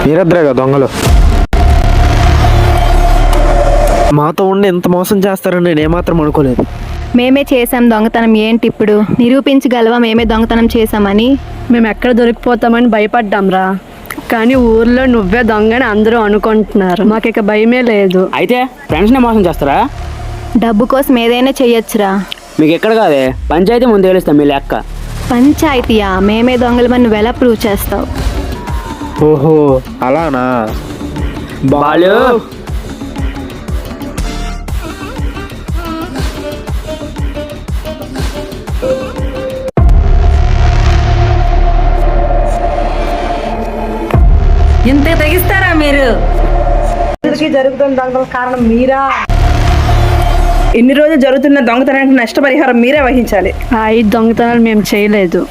మీరిద్దరేగా దొంగలు. మాతో ఉండి ఎంత మోసం చేస్తారని నేను ఏమాత్రం అనుకోలేదు. మేమే చేసాం దొంగతనం. ఏంటి ఇప్పుడు నిరూపించగలవా మేమే దొంగతనం చేసామని? మేము ఎక్కడ దొరికిపోతామని భయపడ్డాంరా, కానీ ఊర్లో నువ్వే దొంగని అందరూ అనుకుంటున్నారు. మాకు ఇక భయమే లేదు. అయితే ఫ్రెండ్స్నే మోసం చేస్తారా? డబ్బు కోసం ఏదైనా చెయ్యొచ్చురా. మీకు ఎక్కడ కాదే, పంచాయతీ ముందు తెలుస్తాం మీ లెక్క. పంచాయతీయా? మేమే దొంగలమని నువ్వు ఎలా ప్రూవ్ చేస్తావు? ఓహో అలానా. బాలు ఇంత తెగిస్తారా మీరు? జరుగుతున్న దొంగల కారణం మీరా? ఇన్ని రోజులు జరుగుతున్న దొంగతనానికి నష్టపరిహారం మీరే వహించాలి. ఆ 5 దొంగతనాలు మేము చేయలేదు.